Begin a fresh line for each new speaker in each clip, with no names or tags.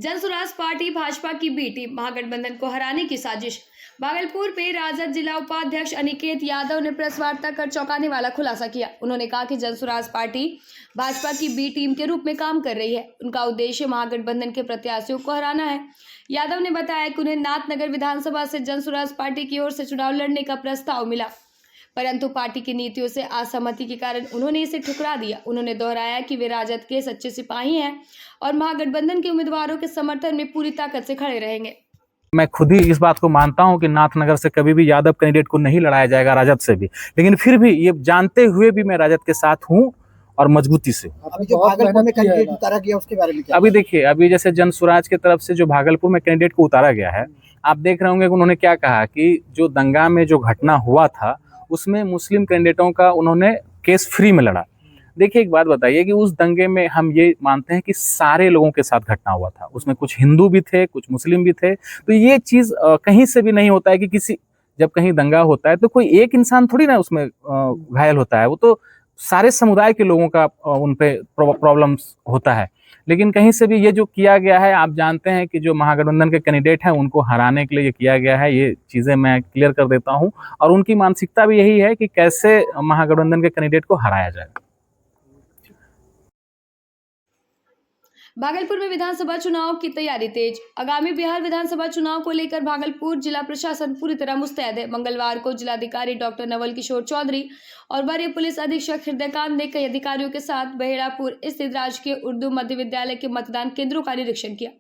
Jan Suraaj party Bhajpa की B team महागठबंधन को हराने की साजिश। भागलपुर में राजद जिला उपाध्यक्ष अनिकेत यादव ने प्रेस वार्ता कर चौंकाने वाला खुलासा किया। उन्होंने कहा कि जनसुराज पार्टी भाजपा की बी टीम के रूप में काम कर रही है। उनका उद्देश्य महागठबंधन के प्रत्याशियों को हराना है। यादव ने बताया कि उन्हें नाथनगर विधानसभा से जनसुराज पार्टी की ओर से चुनाव लड़ने का प्रस्ताव मिला, परंतु पार्टी की नीतियों से असहमति के कारण उन्होंने इसे ठुकरा दिया। उन्होंने दोहराया कि वे राजद के सच्चे सिपाही हैं और महागठबंधन के उम्मीदवारों के समर्थन में पूरी ताकत से खड़े रहेंगे।
मैं खुद ही इस बात को मानता हूं कि नाथनगर से कभी भी यादव कैंडिडेट को नहीं लड़ाया जाएगा राजद से भी, लेकिन फिर भी ये जानते हुए भी मैं राजद के साथ हूं और मजबूती से।
अभी जो भागलपुर में कैंडिडेट उतारा गया उसके बारे में क्या?
अभी देखिए, अभी जैसे जनसुराज की तरफ से जो भागलपुर में कैंडिडेट को उतारा गया है, आप देख रहे होंगे कि उन्होंने क्या कहा कि जो दंगा में जो घटना हुआ था उसमें मुस्लिम कैंडिडेटों का उन्होंने केस फ्री में लड़ा। देखिए, एक बात बताइए कि उस दंगे में हम ये मानते हैं कि सारे लोगों के साथ घटना हुआ था, उसमें कुछ हिंदू भी थे, कुछ मुस्लिम भी थे। तो ये चीज कहीं से भी नहीं होता है कि जब कहीं दंगा होता है तो कोई एक इंसान थोड़ी ना उसमें घायल होता है, वो तो सारे समुदाय के लोगों का उन पे प्रॉब्लम्स होता है। लेकिन कहीं से भी ये जो किया गया है, आप जानते हैं कि जो महागठबंधन के कैंडिडेट हैं उनको हराने के लिए ये किया गया है। ये चीजें मैं क्लियर कर देता हूं और उनकी मानसिकता भी यही है कि कैसे महागठबंधन के कैंडिडेट को हराया जाए।
भागलपुर में विधानसभा चुनाव की तैयारी तेज। आगामी बिहार विधानसभा चुनाव को लेकर भागलपुर जिला प्रशासन पूरी तरह मुस्तैद है। मंगलवार को जिलाधिकारी डॉक्टर नवल किशोर चौधरी और वरीय पुलिस अधीक्षक हृदयकांत ने कई अधिकारियों के साथ बहेड़ापुर स्थित राजकीय उर्दू मध्य विद्यालय के मतदान केंद्रों का निरीक्षण किया।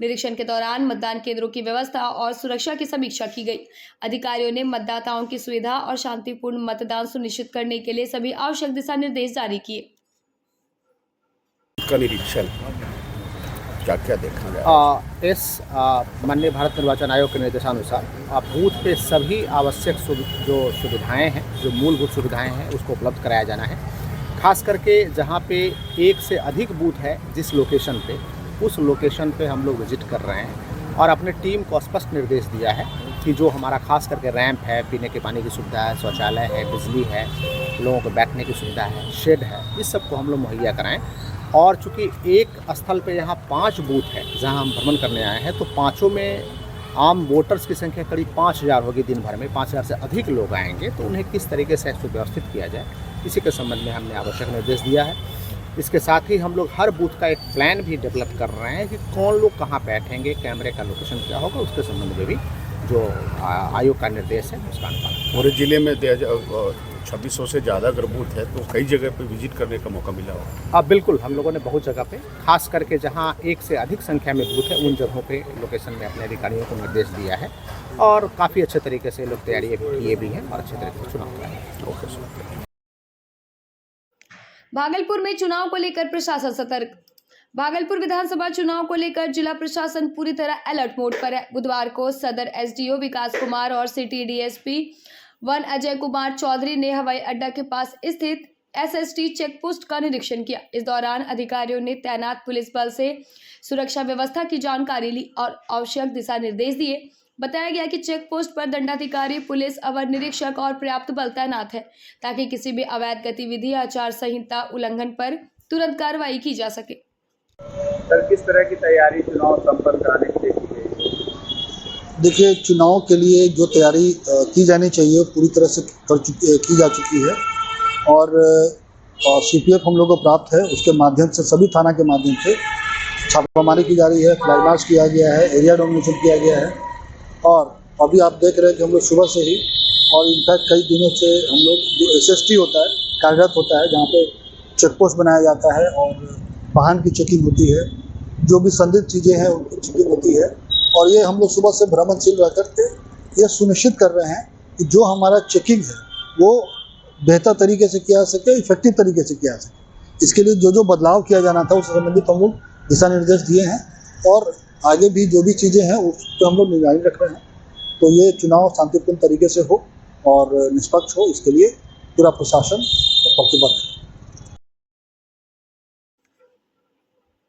निरीक्षण के दौरान मतदान केंद्रों की व्यवस्था और सुरक्षा की समीक्षा की गई। अधिकारियों ने मतदाताओं की सुविधा और शांतिपूर्ण मतदान सुनिश्चित करने के लिए सभी आवश्यक दिशा निर्देश जारी किए।
का निरीक्षण क्या देखा गया?
माननीय भारत निर्वाचन आयोग के निर्देशानुसार बूथ पे सभी आवश्यक जो सुविधाएं हैं, जो मूलभूत सुविधाएं हैं, उसको उपलब्ध कराया जाना है। खास करके जहां पे एक से अधिक बूथ है, जिस लोकेशन पे, उस लोकेशन पे हम लोग विजिट कर रहे हैं और अपने टीम को स्पष्ट निर्देश दिया है कि जो हमारा खास करके रैंप है, पीने के पानी की सुविधा है, शौचालय है, बिजली है, लोगों को बैठने की सुविधा है, शेड है, इस सब को हम लोग मुहैया कराएं। और चूँकि एक स्थल पे यहाँ 5 बूथ है जहाँ हम भ्रमण करने आए हैं, तो पाँचों में आम वोटर्स की संख्या करीब 5000 होगी। दिन भर में 5000 से अधिक लोग आएंगे, तो उन्हें किस तरीके से सुव्यवस्थित किया जाए, इसी के संबंध में हमने आवश्यक निर्देश दिया है। इसके साथ ही हम लोग हर बूथ का एक प्लान भी डेवलप कर रहे हैं कि कौन लोग कहाँ बैठेंगे, कैमरे का लोकेशन क्या होगा, उसके संबंध में भी जो आयोग का निर्देश है उसका अनुपालन।
पूरे जिले में 2600 से ज़्यादा अगर बूथ है तो कई जगह पे विजिट करने का मौका मिला होगा।
बिल्कुल, हम लोगों ने बहुत जगह पे, खास करके जहां एक से अधिक संख्या में बूथ है, उन जगहों पे लोकेशन में अपने अधिकारियों को निर्देश दिया है और काफ़ी अच्छे तरीके से लोग तैयारी किए भी हैं और अच्छे तरीके से चुनाव कराए।
भागलपुर में चुनाव को लेकर प्रशासन सतर्क। भागलपुर विधानसभा चुनाव को लेकर जिला प्रशासन पूरी तरह अलर्ट मोड पर है। बुधवार को सदर एसडीओ विकास कुमार और सिटी डीएसपी 1 अजय कुमार चौधरी ने हवाई अड्डा के पास स्थित एसएसटी चेक पोस्ट का निरीक्षण किया। इस दौरान अधिकारियों ने तैनात पुलिस बल से सुरक्षा व्यवस्था की जानकारी ली और आवश्यक दिशा निर्देश दिए। बताया गया कि चेक पोस्ट पर दंडाधिकारी, पुलिस अवर निरीक्षक और पर्याप्त बल तैनात है ताकि किसी भी अवैध गतिविधि या आचार संहिता उल्लंघन पर तुरंत कार्रवाई की जा सके।
सर, किस तरह की तैयारी चुनाव संपन्न कराने के लिए की गई?
देखिए, चुनाव के लिए जो तैयारी की जानी चाहिए पूरी तरह से की जा चुकी है और सीपीएफ हम लोग को प्राप्त है। उसके माध्यम से सभी थाना के माध्यम से छापामारी की जा रही है, फ्लैग मार्च किया गया है, एरिया डोमिनेशन किया गया है और अभी आप देख रहे हैं कि हम लोग सुबह से ही और इनफैक्ट कई दिनों से हम लोग जो एसएसटी होता है, कार्यरत होता है, जहाँ पे चेक पोस्ट बनाया जाता है और वाहन की चेकिंग होती है, जो भी संदिग्ध चीज़ें हैं उनकी चेकिंग होती है और ये हम लोग सुबह से भ्रमणशील रह करके ये सुनिश्चित कर रहे हैं कि जो हमारा चेकिंग है वो बेहतर तरीके से किया जा सके, इफेक्टिव तरीके से किया जा सके। इसके लिए जो जो बदलाव किया जाना था उससे संबंधित हम लोग दिशा निर्देश दिए हैं और आगे भी जो भी चीज़ें हैं उस पर हम लोग निगरानी रख रहे हैं, तो ये चुनाव शांतिपूर्ण तरीके से हो और निष्पक्ष हो, इसके लिए पूरा प्रशासन प्रतिबद्ध है।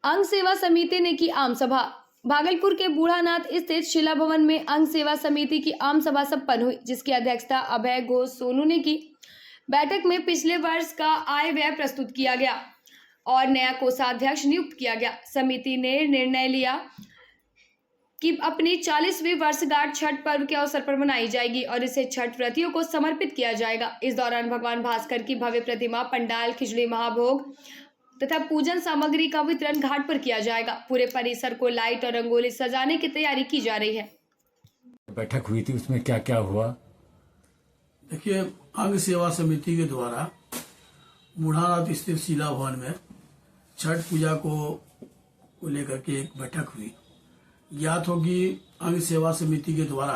अंग सेवा समिति ने की आम सभा। भागलपुर के बूढ़ानाथ स्थित शिला भवन में अंग सेवा समिति की आम सभा संपन्न हुई, जिसकी अध्यक्षता अभय घोष सोनू ने की। बैठक में पिछले वर्ष का आय व्यय प्रस्तुत किया गया और नया कोषाध्यक्ष नियुक्त किया गया। समिति ने निर्णय लिया की अपनी 40वीं वर्षगांठ छठ पर्व के अवसर पर मनाई जाएगी और इसे छठ व्रतियों को समर्पित किया जाएगा। इस दौरान भगवान भास्कर की भव्य प्रतिमा, पंडाल, खिचड़ी महाभोग तथा पूजन सामग्री का वितरण घाट पर किया जाएगा। पूरे परिसर को लाइट और रंगोली सजाने की तैयारी की जा रही है।
बैठक हुई थी, उसमें क्या क्या हुआ?
देखिए, अंग सेवा समिति के द्वारा बूढ़ानाथ स्थित शीला भवन में छठ पूजा को लेकर के एक बैठक हुई। ज्ञात हो कि अंग सेवा समिति के द्वारा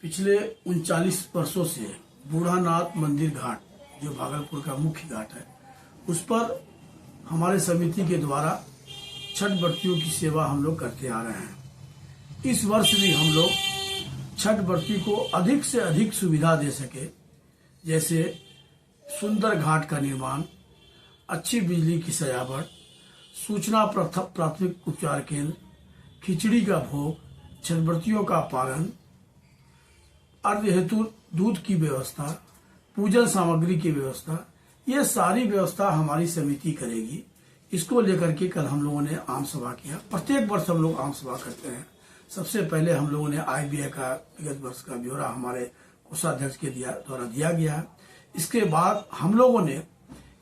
पिछले 39 वर्षों से बूढ़ानाथ मंदिर घाट, जो भागलपुर का मुख्य घाट है, उस पर हमारे समिति के द्वारा छठ व्रतियों की सेवा हम लोग करते आ रहे हैं। इस वर्ष भी हम लोग छठ व्रती को अधिक से अधिक सुविधा दे सके, जैसे सुंदर घाट का निर्माण, अच्छी बिजली की सजावट, सूचना प्राथमिक उपचार केंद्र, खिचड़ी का भोग, छठ व्रतियों का पालन, अर्घ हेतु दूध की व्यवस्था, पूजन सामग्री की व्यवस्था, ये सारी व्यवस्था हमारी समिति करेगी। इसको लेकर के कल हम लोगों ने आम सभा किया। प्रत्येक वर्ष हम लोग आम सभा करते हैं। सबसे पहले हम लोगों ने आय व्यय का विगत वर्ष का ब्यौरा हमारे कोषाध्यक्ष के द्वारा दिया गया है। इसके बाद हम लोगों ने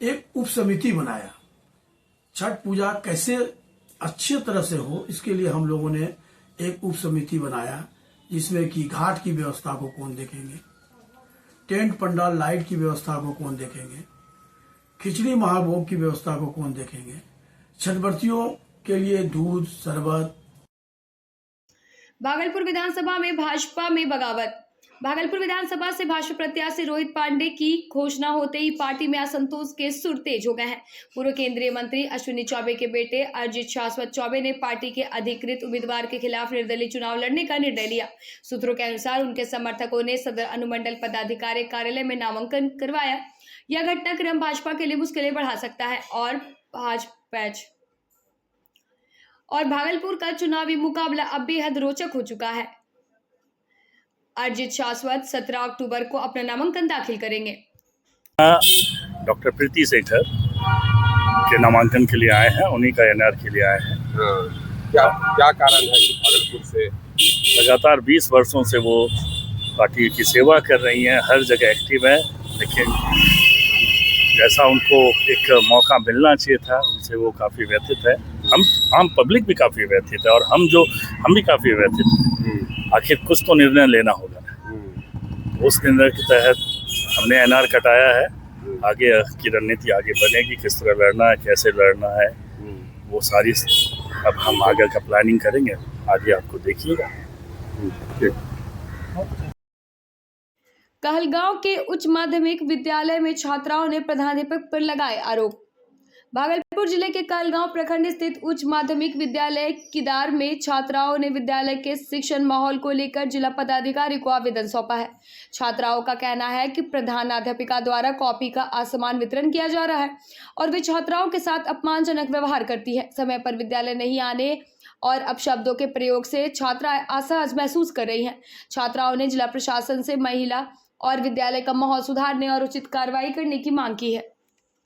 एक उप समिति बनाया। छठ पूजा कैसे अच्छी तरह से हो, इसके लिए हम लोगों ने एक उप समिति बनाया, जिसमें कि घाट की व्यवस्था को कौन देखेंगे, टेंट पंडाल लाइट की व्यवस्था को कौन देखेंगे, खिचड़ी महाभोग की व्यवस्था को कौन देखेंगे, छठ व्रतियों के लिए दूध, शरबत।
भागलपुर विधानसभा में भाजपा में बगावत। भागलपुर विधानसभा से भाजपा प्रत्याशी रोहित पांडे की घोषणा होते ही पार्टी में असंतोष के सुर तेज हो गए हैं। पूर्व केंद्रीय मंत्री अश्विनी चौबे के बेटे अरिजीत शाश्वत चौबे ने पार्टी के अधिकृत उम्मीदवार के खिलाफ निर्दलीय चुनाव लड़ने का निर्णय लिया। सूत्रों के अनुसार उनके समर्थकों ने सदर अनुमंडल पदाधिकारी कार्यालय में नामांकन करवाया। यह घटनाक्रम भाजपा के लिए मुश्किलें बढ़ा सकता है और भागलपुर का चुनावी मुकाबला अब बेहद रोचक हो चुका है। अरिजीत शाश्वत 17 अक्टूबर को अपना नामांकन दाखिल करेंगे।
डॉक्टर प्रीति सेठर के नामांकन के लिए आए हैं, उन्हीं का एनआर के लिए आए हैं।
क्या कारण है कि भागलपुर से
लगातार 20 वर्षों से वो पार्टी की सेवा कर रही हैं, हर जगह एक्टिव है, लेकिन जैसा उनको एक मौका मिलना चाहिए था, उनसे वो काफ़ी व्यथित है। हम पब्लिक भी काफ़ी व्यथित है और हम भी काफ़ी व्यथित हैं। आखिर कुछ तो निर्णय लेना होगा। उस निर्णय के तहत हमने एनआर कटाया है। आगे की रणनीति आगे बनेगी, किस तरह लड़ना है, कैसे लड़ना है, वो सारी अब हम आगे का प्लानिंग करेंगे। आगे आपको देखिएगा।
कहलगांव के उच्च माध्यमिक विद्यालय में छात्राओं ने प्रधानाध्यापक पर लगाए आरोप। भागलपुर जिले के कहलगांव प्रखंड स्थित उच्च माध्यमिक विद्यालय किदार में छात्राओं ने विद्यालय के शिक्षण माहौल को लेकर जिला पदाधिकारी को आवेदन सौंपा है। छात्राओं का कहना है कि प्रधानाध्यापिका द्वारा कॉपी का असमान वितरण किया जा रहा है और वे छात्राओं के साथ अपमानजनक व्यवहार करती है। समय पर विद्यालय नहीं आने और अपशब्दों के प्रयोग से छात्राएं असहज महसूस कर रही हैं। छात्राओं ने जिला प्रशासन से महिला और विद्यालय का माहौल सुधारने और उचित कार्रवाई करने की मांग की है।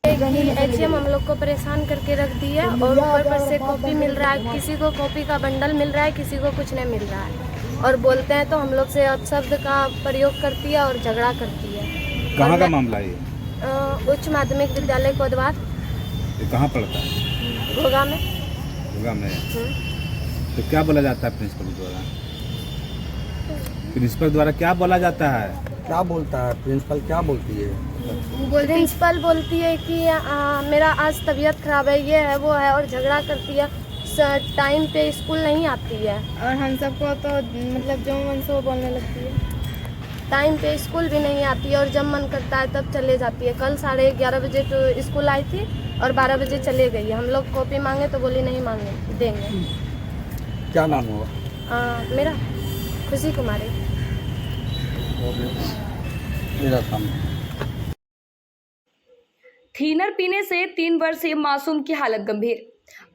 एचएम हम लोग को परेशान करके रख दी है और ऊपर पर से कॉपी मिल रहा है, किसी को कॉपी का बंडल मिल रहा है, किसी को कुछ नहीं मिल रहा है और बोलते हैं तो हम लोग से अपशब्द का प्रयोग करती है और झगड़ा करती है।
कहाँ का मामला है ये?
उच्च माध्यमिक विद्यालय कोतवाल।
ये कहाँ पड़ता है?
घोगा में।
घोगा में। तो क्या बोला जाता है प्रिंसिपल द्वारा? प्रिंसिपल द्वारा क्या बोला जाता है?
क्या बोलता है प्रिंसिपल? क्या बोलती है?
प्रिंसिपल बोलती है कि मेरा आज तबीयत खराब है, ये है वो है, और झगड़ा करती है। टाइम पे स्कूल नहीं आती है
और हम सबको तो मतलब जो मन से वो बोलने लगती है।
टाइम पे स्कूल भी नहीं आती है और जब मन करता है तब चले जाती है। कल 11:30 बजे तो स्कूल आई थी और 12 बजे चले गई। हम लोग कॉपी मांगे तो बोली नहीं मांगे देंगे।
क्या नाम हुआ?
मेरा खुशी कुमारी।
मेरा काम।
थीनर पीने से 3 वर्षीय मासूम की हालत गंभीर।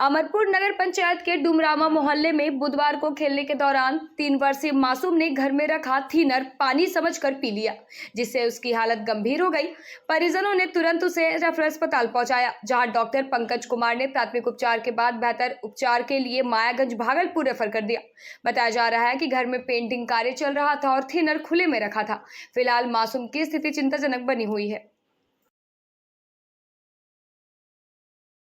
अमरपुर नगर पंचायत के डुमरामा मोहल्ले में बुधवार को खेलने के दौरान 3 वर्षीय मासूम ने घर में रखा थिनर पानी समझकर पी लिया, जिससे उसकी हालत गंभीर हो गई। परिजनों ने तुरंत उसे रेफरल अस्पताल पहुंचाया, जहां डॉक्टर पंकज कुमार ने प्राथमिक उपचार के बाद बेहतर उपचार के लिए मायागंज भागलपुर रेफर कर दिया। बताया जा रहा है कि घर में पेंटिंग कार्य चल रहा था और थिनर खुले में रखा था। फिलहाल मासूम की स्थिति चिंताजनक बनी हुई है।